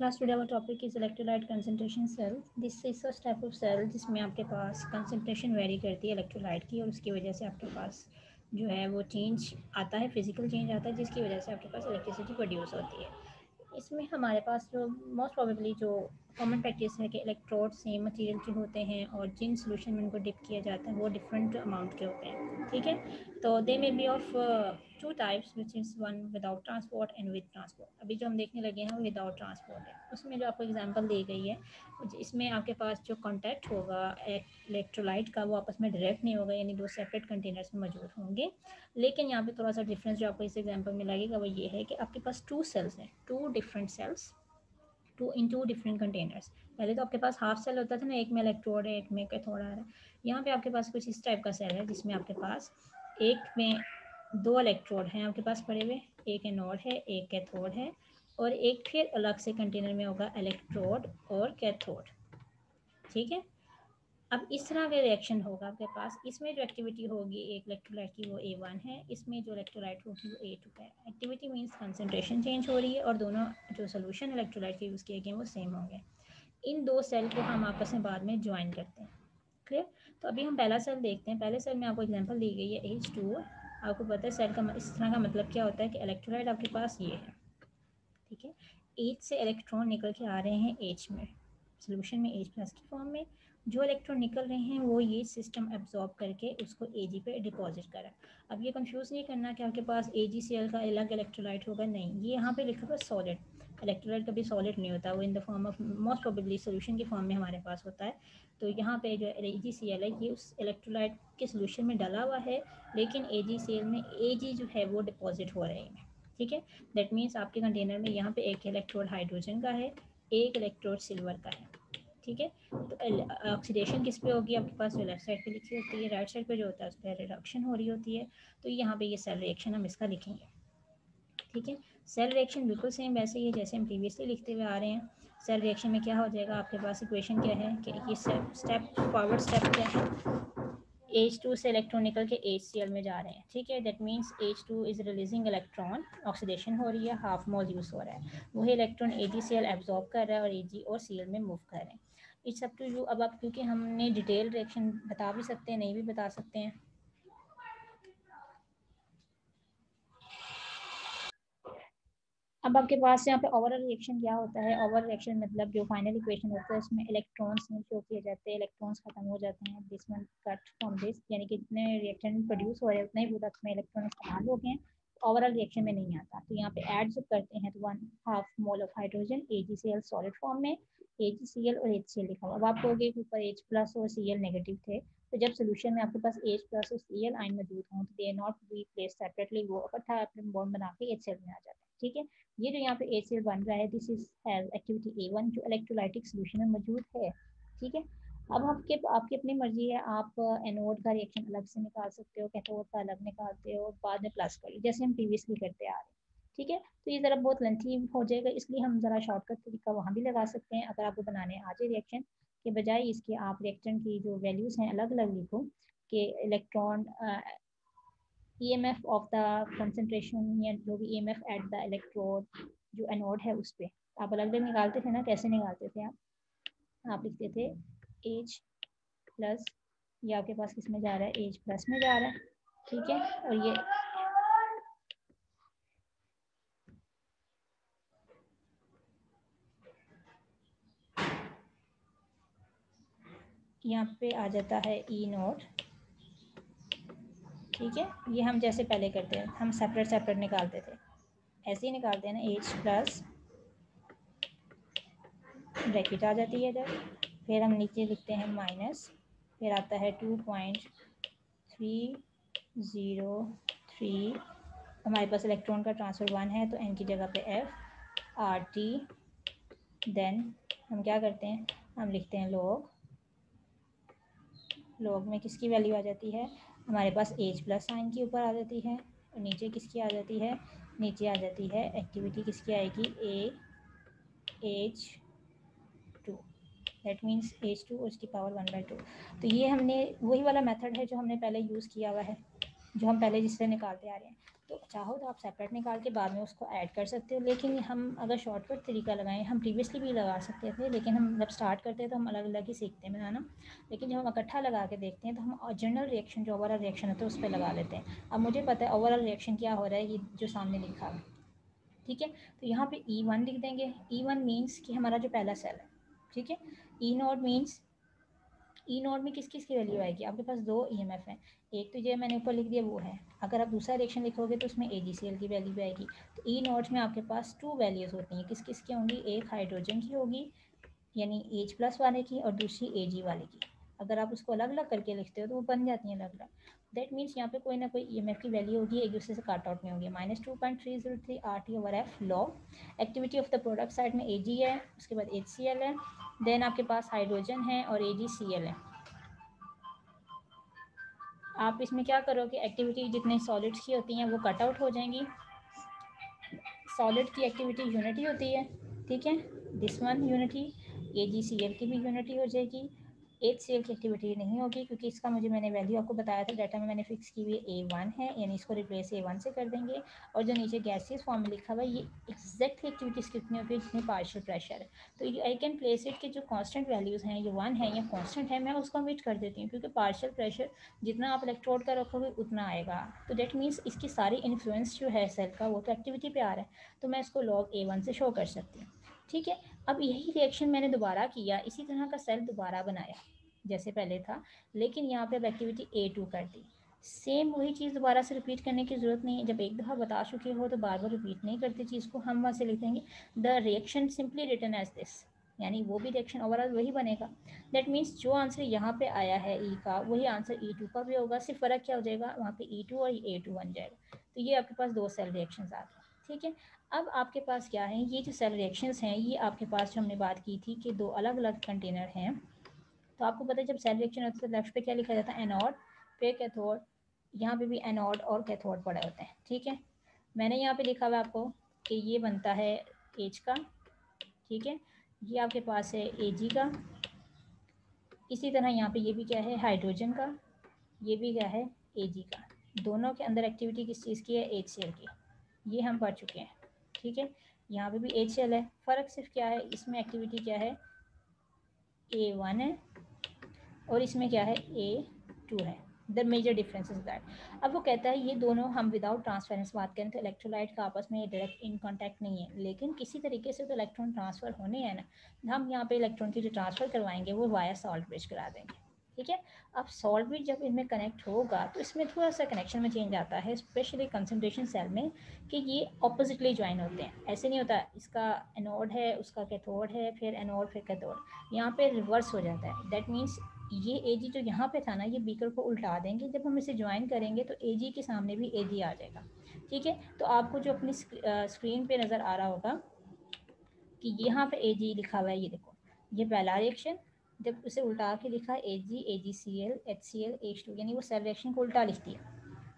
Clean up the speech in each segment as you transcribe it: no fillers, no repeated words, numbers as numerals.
Class today our topic is electrolyte concentration cell. This is such type of cell जिसमें आपके पास concentration vary करती है electrolyte की और उसकी वजह से आपके पास जो है वो change आता है, physical change आता है जिसकी वजह से आपके पास electricity produce होती है. इसमें हमारे पास जो मोस्ट प्रोबेबली जो कॉमन प्रैक्टिस है कि इलेक्ट्रोड सेम मटेरियल के होते हैं और जिन सोल्यूशन में उनको डिप किया जाता है वो डिफरेंट अमाउंट के होते हैं. ठीक है, तो they may be of two types which is one without transport and with transport. अभी जो हम देखने लगे हैं वो विदाउट ट्रांसपोर्ट है. उसमें जो आपको एग्जांपल दी गई है इसमें आपके पास जो कॉन्टैक्ट होगा इलेक्ट्रोलाइट का वो आपस में डायरेक्ट नहीं होगा, यानी दो सेपरेट कंटेनर्स में मौजूद होंगे. लेकिन यहाँ पे थोड़ा सा डिफरेंस जो आपको इस एग्जांपल में लगेगा वो ये है कि आपके पास टू सेल्स हैं, two different cells, two different containers. पहले तो आपके पास हाफ सेल होता था ना, एक में इलेक्ट्रोड है एक में कैथोड आ रहा है. यहाँ पे आपके पास कुछ इस टाइप का सेल है जिसमें आपके पास एक में दो इलेक्ट्रोड हैं आपके पास पड़े हुए, एक एनोड है एक कैथोड है, और एक फिर अलग से कंटेनर में होगा इलेक्ट्रोड और कैथोड. ठीक है, अब इस तरह का रिएक्शन होगा आपके पास. इसमें जो एक्टिविटी होगी एक इलेक्ट्रोलाइट की वो A1 है, इसमें जो इलेक्ट्रोलाइट होगी वो A2 है. एक्टिविटी मींस कंसंट्रेशन चेंज हो रही है और दोनों जो सोल्यूशन इलेक्ट्रोलाइट के यूज़ किए गए वो सेम होंगे. इन दो सेल को हम आपस में बाद में ज्वाइन करते हैं. क्लियर. तो अभी हम पहला सेल देखते हैं. पहले सेल में आपको एग्जांपल दी गई है H2. आपको पता है सेल का इस तरह का मतलब क्या होता है कि इलेक्ट्रोलाइट आपके पास ये है. ठीक है, H से इलेक्ट्रॉन निकल के आ रहे हैं H में, सोल्यूशन में H प्लस की फॉर्म में. जो इलेक्ट्रॉन निकल रहे हैं वो ये सिस्टम एब्जॉर्ब करके उसको Ag पे डिपॉजिट करा. अब ये कंफ्यूज नहीं करना कि आपके पास AgCl का अलग इलेक्ट्रोलाइट होगा, नहीं, ये यहाँ पे लिखा हुआ सॉलिड. इलेक्ट्रोलाइट कभी सॉलिड नहीं होता, वो in the form of most probably solution की फॉर्म में हमारे पास होता है. तो यहाँ पे जो AgCl है ये उस इलेक्ट्रोलाइट के सोल्यूशन में डला हुआ है, लेकिन AgCl में Ag जो है वो डिपॉजिट हो रहे हैं. ठीक है, दैट मीन्स आपके कंटेनर में यहाँ पे एक इलेक्ट्रोड हाइड्रोजन का है, एक इलेक्ट्रोड सिल्वर का है. ठीक है, तो ऑक्सीडेशन किस पे होगी आपके पास, जो लेफ्ट साइड पे लिखी होती है, राइट साइड पे जो होता है उस पर रिडक्शन हो रही होती है. तो यहाँ पे ये सेल रिएक्शन हम इसका लिखेंगे. ठीक है, सेल रिएक्शन बिल्कुल सेम वैसे ही है जैसे हम प्रीवियसली लिखते हुए आ रहे हैं. सेल रिएक्शन में क्या हो जाएगा, आपके पास इक्वेशन क्या है कि ये स्टेप फॉरवर्ड स्टेप क्या है, H2 से इलेक्ट्रॉन निकल के HCl में जा रहे हैं. ठीक है, that means H2 is releasing electron, oxidation हो रही है, हाफ मोल यूज हो रहा है, वही इलेक्ट्रॉन AgCl एब्जॉर्ब कर रहा है और Ag और Cl में मूव कर रहे हैं. It's up to you. अब आप क्योंकि हमने डिटेल रिएक्शन बता भी सकते हैं नहीं भी बता सकते हैं. अब आपके पास यहाँ पे ओवरऑल रिएक्शन क्या होता है, ओवरऑल रिएक्शन मतलब जो फाइनल इक्वेशन होता है उसमें इलेक्ट्रॉन्स नहीं शो किए जाते, इलेक्ट्रॉन्स खत्म हो जाते हैं. This one cut from this, यानी कि जितने रिएक्शन प्रोड्यूस हो रहे हैं उतने ही प्रोडक्ट में इलेक्ट्रॉन इस्तेमाल हो गए हैं, ओवरऑल रिएक्शन में नहीं आता. तो यहाँ पे ऐड जब करते हैं तो 1/2 mole of hydrogen AgCl solid form में, AgCl और HCl लिखा हुआ. अब आप कहोगे कि ऊपर H प्लस और Cl नेगेटिव थे, तो जब सोल्यूशन में आपके पास H प्लस और Cl आयन मौजूद हों तो they not be place separately, वो इकट्ठा अपने बॉन्ड बना के HCl में आ जाते हैं. ठीक है, ये जो यहाँ पे HCl बन रहा है दिस इज एक्टिविटी A1 जो इलेक्ट्रोलाइटिक सोल्यूशन में मौजूद है. ठीक है, अब आपके आपकी अपनी मर्जी है, आप एनोड का रिएक्शन अलग से निकाल सकते हो, कैथोड का अलग निकालते हो, बाद में प्लस कर लो जैसे हम प्रीवियसली करते आ रहे हैं. ठीक है, तो ये ज़रा बहुत लेंथी हो जाएगा, इसलिए हम ज़रा शॉर्टकट तरीका वहाँ भी लगा सकते हैं. अगर आपको बनाने आ जाए रिएक्शन के बजाय इसके आप रिएक्टेंट की जो वैल्यूज़ हैं अलग अलग लिखो कि electron EMF of the concentration या जो भी EMF एट द इलेक्ट्रोड जो एनोड है उस पर आप अलग अलग निकालते थे ना. कैसे निकालते थे आप लिखते थे H प्लस, ये आपके पास किस में जा रहा है H प्लस में जा रहा है. ठीक है, और ये यहाँ पे आ जाता है E नोट. ठीक है, ये हम जैसे पहले करते हैं हम सेपरेट सेपरेट निकालते थे, ऐसे ही निकालते हैं ना. H प्लस ब्रैकेट आ जाती है इधर, फिर हम नीचे लिखते हैं माइनस, फिर आता है 2.3003. हमारे पास इलेक्ट्रॉन का ट्रांसफर 1 है तो n की जगह पे F RT. देन हम क्या करते हैं, हम लिखते हैं लॉग. लॉग में किसकी वैल्यू आ जाती है, हमारे पास H प्लस साइन की ऊपर आ जाती है, और नीचे किसकी आ जाती है, नीचे आ जाती है एक्टिविटी किसकी आएगी AH2. दैट मीन्स H2 और उसकी पावर 1/2. तो ये हमने वही वाला मेथड है जो हमने पहले यूज़ किया हुआ है, जो हम पहले जिससे निकालते आ रहे हैं. तो चाहो तो आप सेपरेट निकाल के बाद में उसको ऐड कर सकते हो, लेकिन हम अगर शॉर्टकट तरीका लगाएं, हम प्रीवियसली भी लगा सकते थे, लेकिन हम जब स्टार्ट करते हैं तो हम अलग अलग ही सीखते हैं बनाना, लेकिन जब हम इकट्ठा लगा के देखते हैं तो हम जनरल रिएक्शन जो ओवरऑल रिएक्शन होता है उस पर लगा लेते हैं। अब मुझे पता है ओवरऑल रिएक्शन क्या हो रहा है, ये जो सामने लिखा है, ठीक है। तो यहाँ पे E1 लिख देंगे। E1 मीन्स कि हमारा जो पहला सेल है, ठीक है। ई नोट मीन्स, ई नोट में किस किस की वैल्यू आएगी, आपके पास दो EMF है, एक तो जो मैंने ऊपर लिख दिया वो है, अगर आप दूसरा रिएक्शन लिखोगे तो उसमें AgCl की वैल्यू भी आएगी। तो ई नोट में आपके पास टू वैल्यूज़ होती हैं, किस किस की होंगी, एक हाइड्रोजन की होगी यानी H+ वाले की, और दूसरी Ag वाले की। अगर आप उसको अलग अलग करके लिखते हो तो वो बन जाती हैं अलग अलग। दैट मीन्स यहाँ पे कोई ना कोई EMF की वैल्यू होगी, एक दूसरे से काट आउट में होगी। -2.303 RT/F log. Activity of the product side में Ag है, उसके बाद HCl है, देन आपके पास हाइड्रोजन है और AgCl है। आप इसमें क्या करोगे, एक्टिविटी जितने सॉलिड्स की होती हैं वो कट आउट हो जाएंगी। सॉलिड की एक्टिविटी यूनिटी होती है, ठीक है, दिस वन यूनिटी। AgCl की भी यूनिटी हो जाएगी। HCl की एक्टिविटी नहीं होगी क्योंकि इसका मैंने वैल्यू आपको बताया था, डाटा में मैंने फिक्स की हुई A1 है, यानी इसको रिप्लेस A1 से कर देंगे। और जो नीचे गैसेस फॉर्म में लिखा हुआ है, ये एग्जैक्टली एक्टिविटीज़ कितनी होती है जितनी पार्शियल प्रेशर है। तो आई कैन प्लेस इट कि जो कांस्टेंट वैल्यूज़ हैं, ये 1 है या कांस्टेंट है, मैं उसको ओमिट कर देती हूँ क्योंकि पार्शियल प्रेशर जितना आप इलेक्ट्रोड का रखोगे उतना आएगा। तो दैट मीन्स इसकी सारी इन्फ्लुएंस जो है सेल का वो तो एक्टिविटी पे आ रहा है, तो मैं इसको लॉग A1 से शो कर सकती हूँ, ठीक है। अब यही रिएक्शन मैंने दोबारा किया, इसी तरह का सेल दोबारा बनाया जैसे पहले था, लेकिन यहाँ पे अब एक्टिविटी A2 कर दी। सेम वही चीज़ दोबारा से रिपीट करने की ज़रूरत नहीं है, जब एक दफ़ा बता चुके हो तो बार बार रिपीट नहीं करते चीज़ को। हम वहाँ से लिखेंगे the reaction simply written as this, यानी वो भी रिएक्शन ओवरऑल वही बनेगा। दैट मीन्स जो आंसर यहाँ पे आया है ई का, वही आंसर E2 का भी होगा, सिर्फ फ़र्क क्या हो जाएगा, वहाँ पे E2 और A2 बन जाएगा। तो ये आपके पास दो सेल रिएक्शंस आ गए, ठीक है। अब आपके पास क्या है, ये जो सेल रिएक्शंस हैं, ये आपके पास जो हमने बात की थी कि दो अलग अलग कंटेनर हैं। तो आपको पता है जब सेल रिएक्शन होता है तो लेफ्ट पे क्या लिखा जाता है, एनोड, फिर कैथोड। यहाँ पे भी एनोड और कैथोड पड़े होते हैं, ठीक है। मैंने यहाँ पे लिखा हुआ आपको कि ये बनता है H का, ठीक है, ये आपके पास है Ag का। इसी तरह यहाँ पे ये भी क्या है, हाइड्रोजन का, ये भी क्या है, Ag का। दोनों के अंदर एक्टिविटी किस चीज़ की है, HCl की, ये हम पढ़ चुके हैं, ठीक है। यहाँ पे भी HCl है, फ़र्क सिर्फ क्या है, इसमें एक्टिविटी क्या है, A1 है, और इसमें क्या है, A2 है। The major difference is that. अब वो कहता है ये दोनों हम विदाउट ट्रांसफरेंस बात करें तो इलेक्ट्रोलाइट का आपस में डायरेक्ट इन कांटेक्ट नहीं है, लेकिन किसी तरीके से तो इलेक्ट्रॉन ट्रांसफ़र होने हैं ना। हम यहाँ पे इलेक्ट्रॉन की जो ट्रांसफ़र करवाएंगे वो वाया सॉल्ट ब्रिज करा देंगे, ठीक है। अब सॉल्ट ब्रिज जब इनमें कनेक्ट होगा तो इसमें थोड़ा सा कनेक्शन में चेंज आता है, स्पेशली कंसनट्रेशन सेल में, कि ये ऑपोजिटली ज्वाइन होते हैं। ऐसे नहीं होता इसका एनोड है उसका कैथोड है, फिर एनोड फिर कैथोड, यहाँ पे रिवर्स हो जाता है। दैट मीन्स ये Ag जो यहाँ पे था ना, ये बीकर को उल्टा देंगे, जब हम इसे ज्वाइन करेंगे तो Ag के सामने भी Ag आ जाएगा, ठीक है। तो आपको जो अपनी स्क्रीन पे नज़र आ रहा होगा कि यहाँ पे Ag लिखा हुआ है, ये देखो, ये पहला रिएक्शन, जब उसे उल्टा के लिखा है Ag, AgCl, HCl, H2, यानी वो सेल रिएक्शन को उल्टा लिख दिया,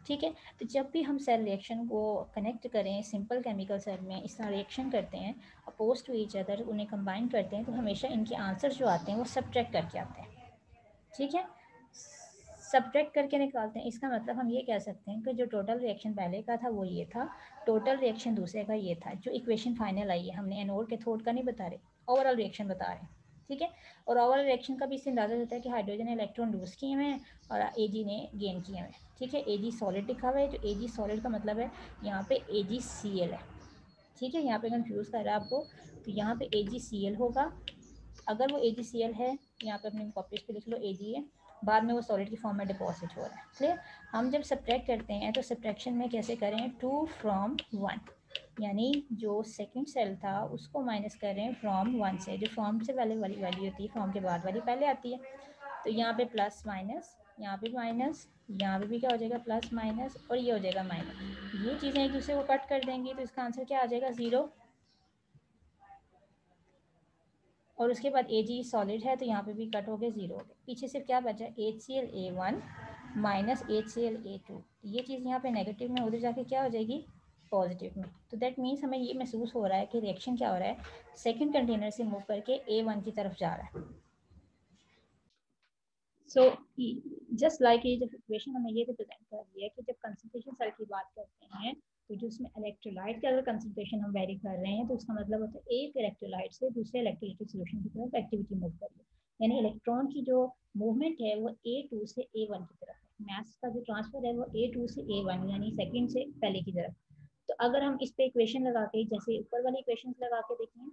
ठीक है। तो जब भी हम सेल रिएक्शन को कनेक्ट करें सिंपल केमिकल सेल में, इस तरह रिएक्शन करते हैं अपोज टू ईच अदर, उन्हें कंबाइन करते हैं, तो हमेशा इनके आंसर जो आते हैं वो सब्ट्रैक्ट करके आते हैं, ठीक है। सब्ट्रैक्ट करके निकालते हैं, इसका मतलब हम ये कह सकते हैं कि जो टोटल रिएक्शन पहले का था वो ये था, टोटल रिएक्शन दूसरे का ये था। जो इक्वेशन फाइनल आई है, हमने एनोड कैथोड का नहीं बता रहे, ओवरऑल रिएक्शन बता रहे हैं, ठीक है। और ओवरऑल रिएक्शन का भी इससे अंदाजा होता है कि हाइड्रोजन ने इलेक्ट्रॉन लूज किए हुए हैं और Ag ने गेन किए हुए हैं, ठीक है। Ag सॉलिड लिखा हुआ है, जो Ag सॉलिड का मतलब है यहाँ पे AgCl है, ठीक है। यहाँ पे कंफ्यूज कर रहा है आपको, तो यहाँ पे AgCl होगा। अगर वो AgCl है, यहाँ पे अपने कॉपीज पे लिख लो Ag है, बाद में वो सॉलिड की फॉर्म में डिपॉजिट हो रहा है, क्लियर। हम जब सब्ट्रैक्ट करते हैं तो सब्ट्रैक्शन में कैसे करें, 2 from 1, यानी जो सेकंड सेल था उसको माइनस करें फ्रॉम 1 से, जो फ्रॉम से पहले वाली वैल्यू होती है फ्रॉम के बाद वाली पहले आती है। तो यहाँ पे प्लस माइनस, यहाँ पे माइनस, यहाँ पे भी क्या हो जाएगा, प्लस माइनस, और ये हो जाएगा माइनस। ये चीज़ें एक दूसरे को कट कर देंगी तो इसका आंसर क्या आ जाएगा, 0। और उसके बाद Ag सॉलिड है तो यहाँ पे भी कट हो गए, 0 हो गए। पीछे सिर्फ क्या बचा, HCl A1 minus HCl A2। ये चीज़ यहाँ पे नेगेटिव में, उधर जाके क्या हो जाएगी, पॉजिटिव में। तो दैट मीन्स हमें ये महसूस हो रहा है कि रिएक्शन क्या हो रहा है, सेकंड कंटेनर से मूव करके A1 की तरफ जा रहा है। सो जस्ट लाइक ये जब इक्वेशन हमें ये रिप्रेजेंट कर रही है कि जब कंसंट्रेशन सेल की बात करते हैं तो जो उसमें इलेक्ट्रोलाइट का अगर कंसंट्रेशन हम वेरी कर रहे हैं तो उसका मतलब होता है एक इलेक्ट्रोलाइट से दूसरे इलेक्ट्रोलाइटिक सोल्यूशन की तरफ एक्टिविटी मूव कर रही है, यानी इलेक्ट्रॉन की जो मूवमेंट है वो A2 से A1 की तरफ है, मास का जो ट्रांसफर है वो A2 से A1 यानी सेकंड से पहले की तरफ। तो अगर हम इस पे इक्वेशन लगा के जैसे ऊपर वाली इक्वेशन लगा के देखें,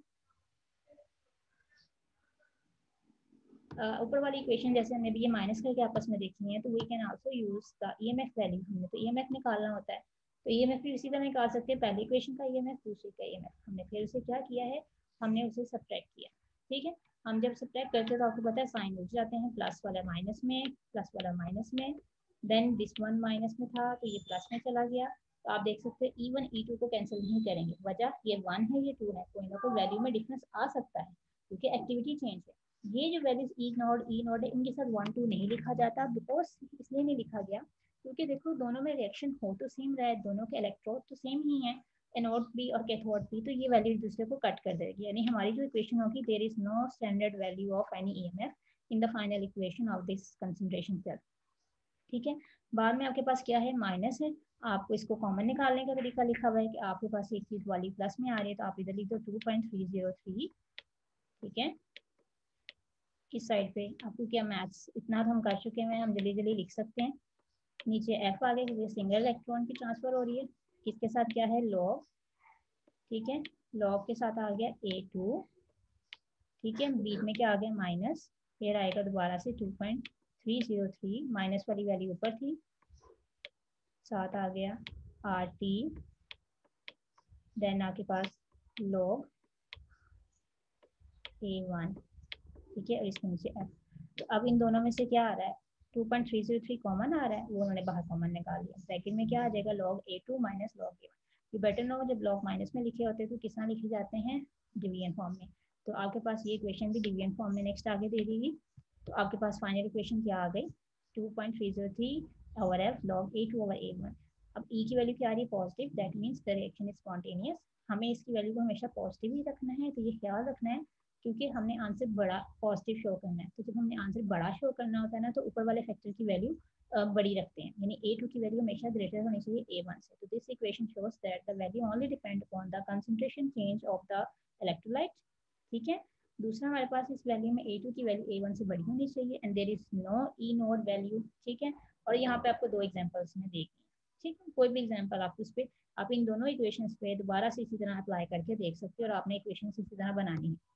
ऊपर वाली इक्वेशन जैसे हमने भी ये माइनस करके आपस में देखी है, तो we can also use the EMF value. हमने तो ईएमएफ निकालना होता है, तो ईएमएफ भी उसी तरह निकाल सकते हैं, पहली इक्वेशन का ईएमएफ दूसरी का ईएमएफ। हमने फिर उसे क्या किया है, हमने उसे सब्ट्रैक्ट किया। ठीक है, हम जब सब्ट्रैक्ट करते हैं तो आपको पता है साइन उठ जाते हैं, प्लस वाला माइनस में, प्लस वाला माइनस में, देन दिस वन माइनस में था तो ये प्लस में चला गया। तो आप देख सकते हैं E1 E2 को कैंसिल नहीं करेंगे, वजह ये 1 है ये 2 है, कोई ना कोई वैल्यू में डिफरेंस आ सकता है क्योंकि एक्टिविटी चेंज है। ये जो वैल्यूज ई नॉट है इनके साथ 1 2 नहीं लिखा जाता, बिकॉज इसलिए नहीं लिखा गया क्योंकि देखो दोनों में रिएक्शन हो तो सेम रहा है, दोनों के इलेक्ट्रोड तो सेम ही है, एनोड भी और कैथोड भी, तो ये वैल्यू एक दूसरे को कट कर देगी, यानी हमारी जो इक्वेशन होगी there is no standard value of any EMF in the final equation of this concentration cell. ठीक है, बाद में आपके पास क्या है, माइनस है, आपको इसको कॉमन निकालने का तरीका लिखा हुआ है कि आपके पास एक चीज वाली प्लस में आ रही है तो आप इधर लिख दो 2.303। ठीक है, किस साइड पे आपको क्या मैथ्स इतना तो हम कर चुके हैं, हम जल्दी जल्दी लिख सकते हैं। नीचे एफ आ गया क्योंकि सिंगल इलेक्ट्रॉन की ट्रांसफर हो रही है, किसके साथ क्या है लॉग। ठीक है, लॉग के साथ आ गया A2। ठीक है, बीच में क्या आ गया माइनस, फिर आएगा दोबारा से 2.303, माइनस वाली वैल्यू ऊपर थी, साथ आ गया RT, देन आपके पास लॉग A1। ठीक है, और इसके नीचे F। तो अब इन दोनों में से क्या आ रहा है, 2.303 कॉमन आ रहा है, वो उन्होंने बाहर कॉमन निकाल लिया। सेकंड में क्या आ जाएगा log A2 minus log A1। ये बेटर ना हो जब लॉग माइनस में लिखे होते हैं तो किस तरह लिखे जाते हैं, डिवीजन फॉर्म में। तो आपके पास ये इक्वेशन भी डिवीजन फॉर्म में नेक्स्ट आगे दे देगी। तो आपके पास फाइनल इक्वेशन क्या आ गई, 2.303 over F log A2 over A1। अब E की वैल्यू क्या आ रही है positive, that means the reaction is spontaneous. हमें इसकी वैल्यू को हमेशा पॉजिटिव ही रखना है, तो ये ख्याल रखना है क्योंकि हमने आंसर बड़ा पॉजिटिव शो करना है। तो जब हमने आंसर बड़ा शो करना होता है ना तो ऊपर वाले फैक्टर की वैल्यू बड़ी रखते हैं, यानी A2 की वैल्यू हमेशा ग्रेटर होनी चाहिए A1 से। तो this equation shows that the value only depend upon the concentration change of the electrolyte. ठीक है, दूसरा हमारे पास इस वैल्यू में A2 की वैल्यू A1 से बड़ी होनी चाहिए and there is no E naught value. ठीक है, और यहाँ पे आपको दो एग्जांपल्स में देखनी है। ठीक है, कोई भी एग्जांपल आप उस पे आप इन दोनों इक्वेशंस पे दोबारा से इसी तरह अप्लाई करके देख सकते हो और आपने इक्वेशन इसी तरह बनानी है।